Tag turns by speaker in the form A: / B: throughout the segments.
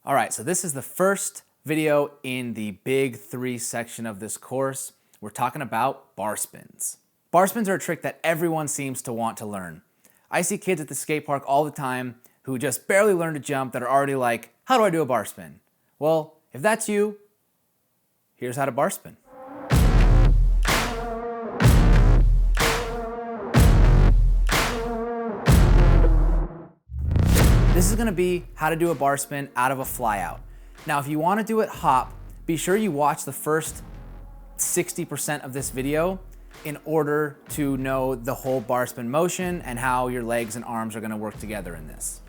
A: All right, so this is the first video in the big 3 section of this course. We're talking about bar spins. Bar spins are a trick that everyone seems to want to learn. I see kids at the skate park all the time who just barely learned to jump that are already like, how do I do a bar spin? Well, if that's you, here's how to bar spin. This is gonna be how to do a bar spin out of a flyout. Now, if you wanna do it hop, be sure you watch the first 60% of this video in order to know the whole bar spin motion and how your legs and arms are gonna work together in this.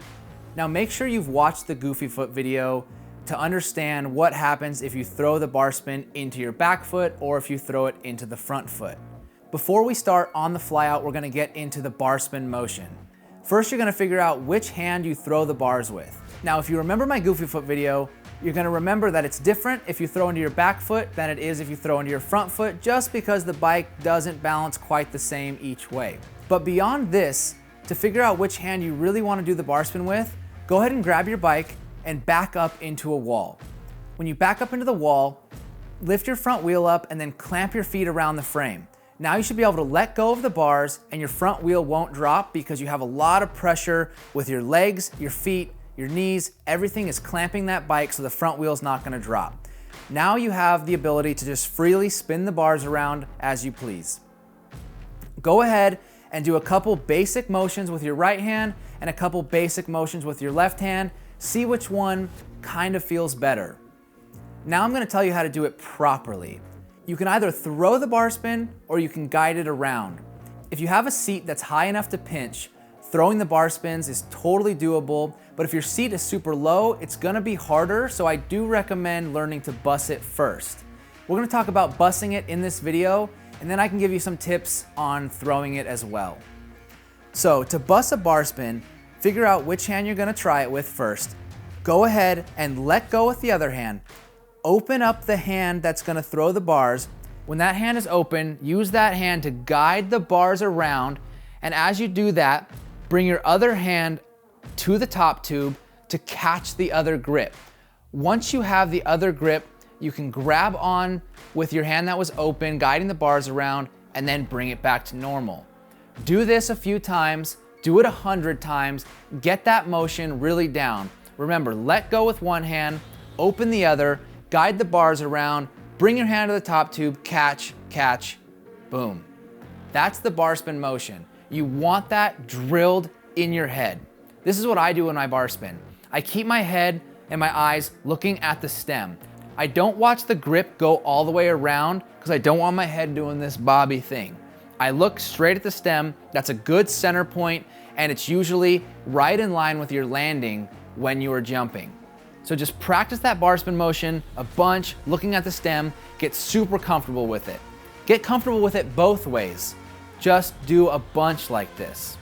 A: Now, make sure you've watched the Goofy Foot video to understand what happens if you throw the bar spin into your back foot or if you throw it into the front foot. Before we start on the flyout, we're gonna get into the bar spin motion. First, you're gonna figure out which hand you throw the bars with. Now, if you remember my Goofy Foot video, you're gonna remember that it's different if you throw into your back foot than it is if you throw into your front foot, just because the bike doesn't balance quite the same each way. But beyond this, to figure out which hand you really wanna do the bar spin with, go ahead and grab your bike and back up into a wall. When you back up into the wall, lift your front wheel up and then clamp your feet around the frame. Now you should be able to let go of the bars and your front wheel won't drop because you have a lot of pressure with your legs, your feet, your knees. Everything is clamping that bike so the front wheel's not gonna drop. Now you have the ability to just freely spin the bars around as you please. Go ahead and do a couple basic motions with your right hand and a couple basic motions with your left hand. See which one kind of feels better. Now I'm gonna tell you how to do it properly. You can either throw the bar spin or you can guide it around. If you have a seat that's high enough to pinch, throwing the bar spins is totally doable, but if your seat is super low, it's gonna be harder, so I do recommend learning to bus it first. We're gonna talk about bussing it in this video, and then I can give you some tips on throwing it as well. So to bus a bar spin, figure out which hand you're gonna try it with first. Go ahead and let go with the other hand. Open up the hand that's gonna throw the bars. When that hand is open, use that hand to guide the bars around, and as you do that, bring your other hand to the top tube to catch the other grip. Once you have the other grip, you can grab on with your hand that was open, guiding the bars around, and then bring it back to normal. Do this a few times, do it 100 times, get that motion really down. Remember, let go with one hand, open the other, guide the bars around, bring your hand to the top tube, catch, catch, boom. That's the bar spin motion. You want that drilled in your head. This is what I do in my bar spin. I keep my head and my eyes looking at the stem. I don't watch the grip go all the way around because I don't want my head doing this bobby thing. I look straight at the stem. That's a good center point, and it's usually right in line with your landing when you are jumping. So just practice that bar spin motion a bunch, looking at the stem, get super comfortable with it. Get comfortable with it both ways. Just do a bunch like this.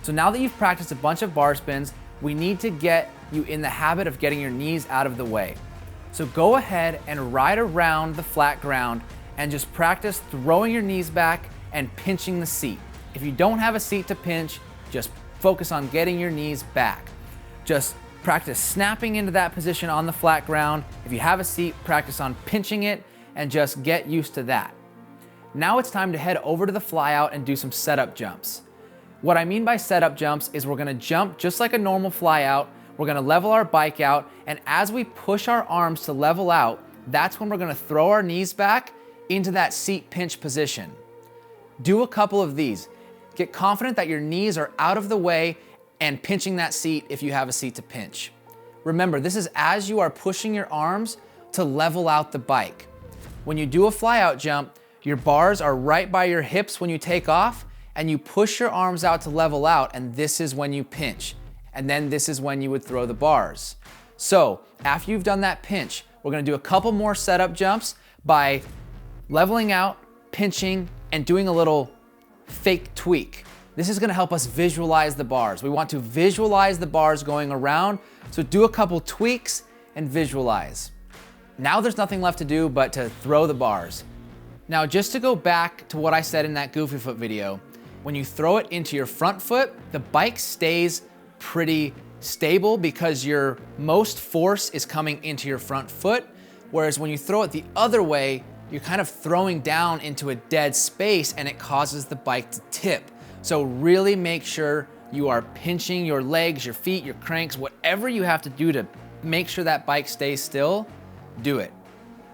A: So now that you've practiced a bunch of bar spins, we need to get you in the habit of getting your knees out of the way. So go ahead and ride around the flat ground and just practice throwing your knees back and pinching the seat. If you don't have a seat to pinch, just focus on getting your knees back. Just practice snapping into that position on the flat ground. If you have a seat, practice on pinching it and just get used to that. Now it's time to head over to the flyout and do some setup jumps. What I mean by setup jumps is we're gonna jump just like a normal flyout. We're gonna level our bike out, and as we push our arms to level out, that's when we're gonna throw our knees back into that seat pinch position. Do a couple of these. Get confident that your knees are out of the way and pinching that seat if you have a seat to pinch. Remember, this is as you are pushing your arms to level out the bike. When you do a flyout jump, your bars are right by your hips when you take off, and you push your arms out to level out, and this is when you pinch. And then this is when you would throw the bars. So after you've done that pinch, we're gonna do a couple more setup jumps by leveling out, pinching, and doing a little fake tweak. This is gonna help us visualize the bars. We want to visualize the bars going around, so do a couple tweaks and visualize. Now there's nothing left to do but to throw the bars. Now, just to go back to what I said in that Goofy Foot video, when you throw it into your front foot, the bike stays pretty stable because your most force is coming into your front foot, whereas when you throw it the other way, you're kind of throwing down into a dead space and it causes the bike to tip. So really make sure you are pinching your legs, your feet, your cranks, whatever you have to do to make sure that bike stays still, do it.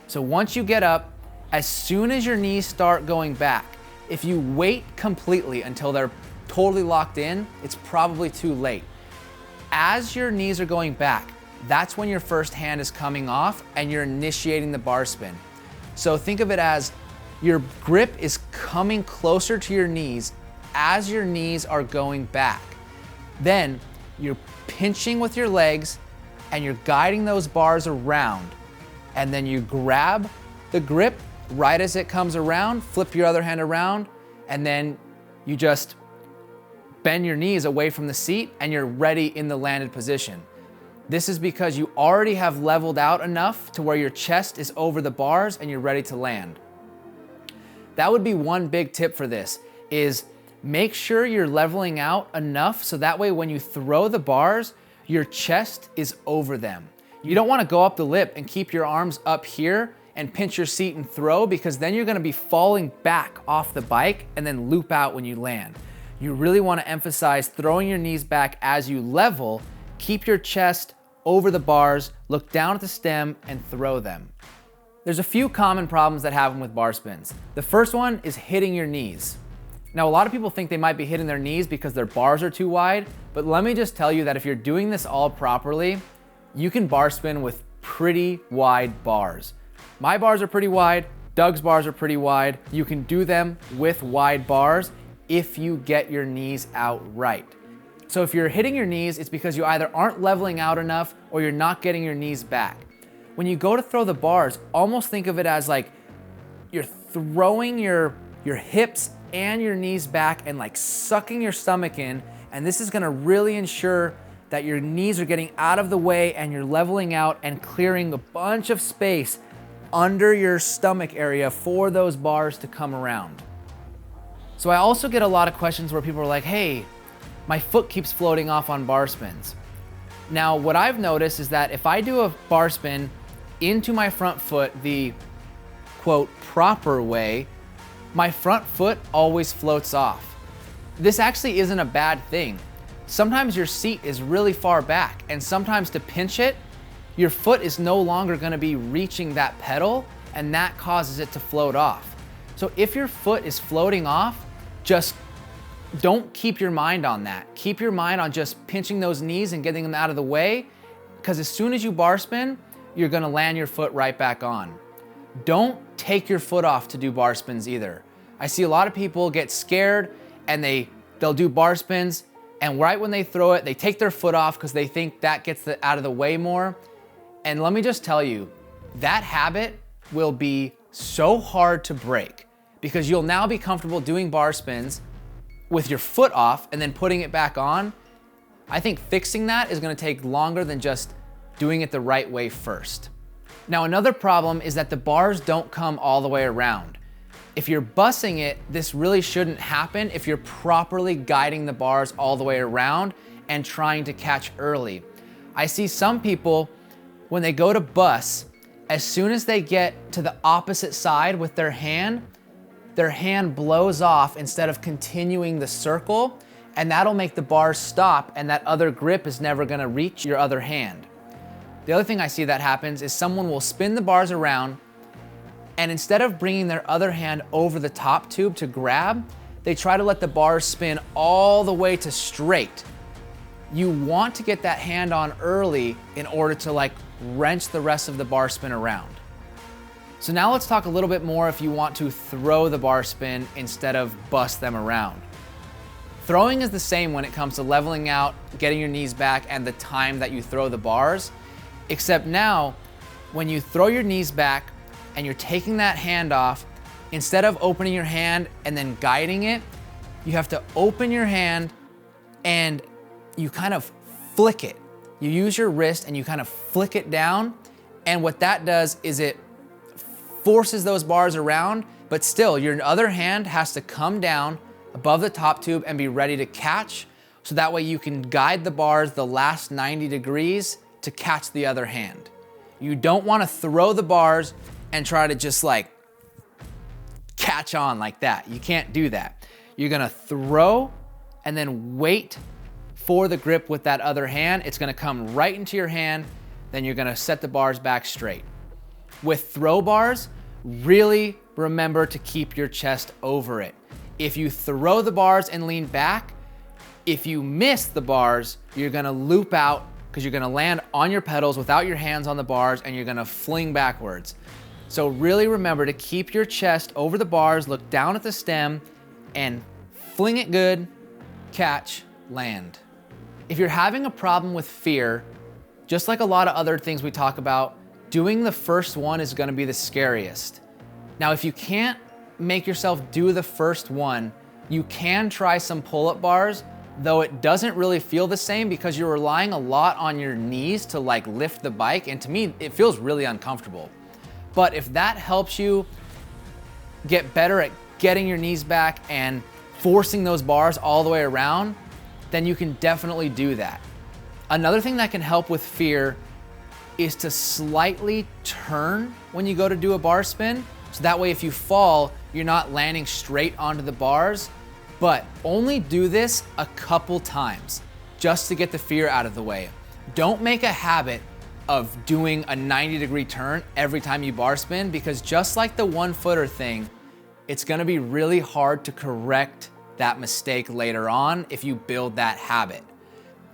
A: So once you get up, as soon as your knees start going back, if you wait completely until they're totally locked in, it's probably too late. As your knees are going back, that's when your first hand is coming off and you're initiating the bar spin. So think of it as your grip is coming closer to your knees as your knees are going back. Then you're pinching with your legs and you're guiding those bars around. And then you grab the grip right as it comes around, flip your other hand around, and then you just bend your knees away from the seat and you're ready in the landed position. This is because you already have leveled out enough to where your chest is over the bars and you're ready to land. That would be one big tip for this, is make sure you're leveling out enough so that way when you throw the bars, your chest is over them. You don't want to go up the lip and keep your arms up here and pinch your seat and throw, because then you're going to be falling back off the bike and then loop out when you land. You really want to emphasize throwing your knees back as you level, keep your chest over the bars, look down at the stem and throw them. There's a few common problems that happen with bar spins. The first one is hitting your knees. Now, a lot of people think they might be hitting their knees because their bars are too wide, but let me just tell you that if you're doing this all properly, you can bar spin with pretty wide bars. My bars are pretty wide, Doug's bars are pretty wide. You can do them with wide bars if you get your knees out right. So if you're hitting your knees, it's because you either aren't leveling out enough or you're not getting your knees back. When you go to throw the bars, almost think of it as like you're throwing your hips and your knees back and like sucking your stomach in, and this is gonna really ensure that your knees are getting out of the way and you're leveling out and clearing a bunch of space under your stomach area for those bars to come around. So I also get a lot of questions where people are like, hey, my foot keeps floating off on bar spins. Now, what I've noticed is that if I do a bar spin into my front foot the quote proper way, my front foot always floats off. This actually isn't a bad thing. Sometimes your seat is really far back, and sometimes to pinch it, your foot is no longer gonna be reaching that pedal, and that causes it to float off. So if your foot is floating off, just don't keep your mind on that. Keep your mind on just pinching those knees and getting them out of the way, because as soon as you bar spin, you're gonna land your foot right back on. Don't take your foot off to do bar spins either. I see a lot of people get scared and they'll do bar spins, and right when they throw it, they take their foot off because they think that gets it out of the way more. And let me just tell you, that habit will be so hard to break because you'll now be comfortable doing bar spins with your foot off and then putting it back on. I think fixing that is gonna take longer than just doing it the right way first. Now, another problem is that the bars don't come all the way around. If you're bussing it, this really shouldn't happen if you're properly guiding the bars all the way around and trying to catch early. I see some people, when they go to bus, as soon as they get to the opposite side with their hand blows off instead of continuing the circle, and that'll make the bars stop, and that other grip is never gonna reach your other hand. The other thing I see that happens is someone will spin the bars around, and instead of bringing their other hand over the top tube to grab, they try to let the bars spin all the way to straight. You want to get that hand on early in order to like wrench the rest of the bar spin around. So now let's talk a little bit more if you want to throw the bar spin instead of bust them around. Throwing is the same when it comes to leveling out, getting your knees back, and the time that you throw the bars, except now, when you throw your knees back and you're taking that hand off, instead of opening your hand and then guiding it, you have to open your hand and you kind of flick it. You use your wrist and you kind of flick it down, and what that does is it forces those bars around, but still your other hand has to come down above the top tube and be ready to catch. so that way you can guide the bars the last 90 degrees to catch the other hand. You don't want to throw the bars and try to just like catch on like that. You can't do that. You're gonna throw and then wait for the grip with that other hand. It's gonna come right into your hand, then you're gonna set the bars back straight. With throw bars, really remember to keep your chest over it. If you throw the bars and lean back, if you miss the bars, you're gonna loop out because you're gonna land on your pedals without your hands on the bars and you're gonna fling backwards. So really remember to keep your chest over the bars, look down at the stem and fling it good, catch, land. If you're having a problem with fear, just like a lot of other things we talk about, doing the first one is gonna be the scariest. Now, if you can't make yourself do the first one, you can try some pull-up bars, though it doesn't really feel the same because you're relying a lot on your knees to like lift the bike, and to me, it feels really uncomfortable. But if that helps you get better at getting your knees back and forcing those bars all the way around, then you can definitely do that. Another thing that can help with fear is to slightly turn when you go to do a bar spin. So that way if you fall, you're not landing straight onto the bars, but only do this a couple times just to get the fear out of the way. Don't make a habit of doing a 90-degree turn every time you bar spin, because just like the 1-footer thing, it's gonna be really hard to correct that mistake later on if you build that habit.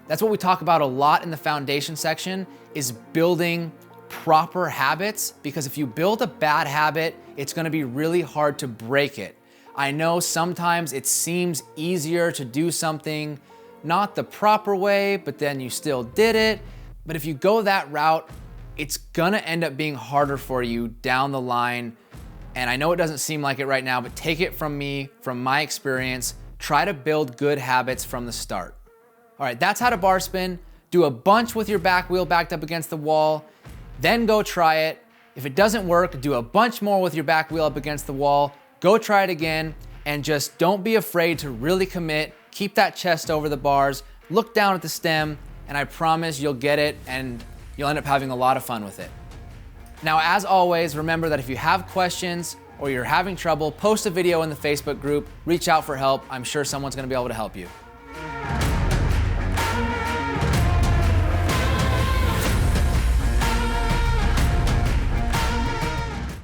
A: That's what we talk about a lot in the foundation section, is building proper habits, because if you build a bad habit, it's gonna be really hard to break it. I know sometimes it seems easier to do something not the proper way, but then you still did it. But if you go that route, it's gonna end up being harder for you down the line. And I know it doesn't seem like it right now, but take it from me, from my experience, try to build good habits from the start. All right, that's how to bar spin. Do a bunch with your back wheel backed up against the wall, then go try it. If it doesn't work, do a bunch more with your back wheel up against the wall, go try it again, and just don't be afraid to really commit. Keep that chest over the bars, look down at the stem, and I promise you'll get it and you'll end up having a lot of fun with it. Now, as always, remember that if you have questions or you're having trouble, post a video in the Facebook group, reach out for help. I'm sure someone's gonna be able to help you.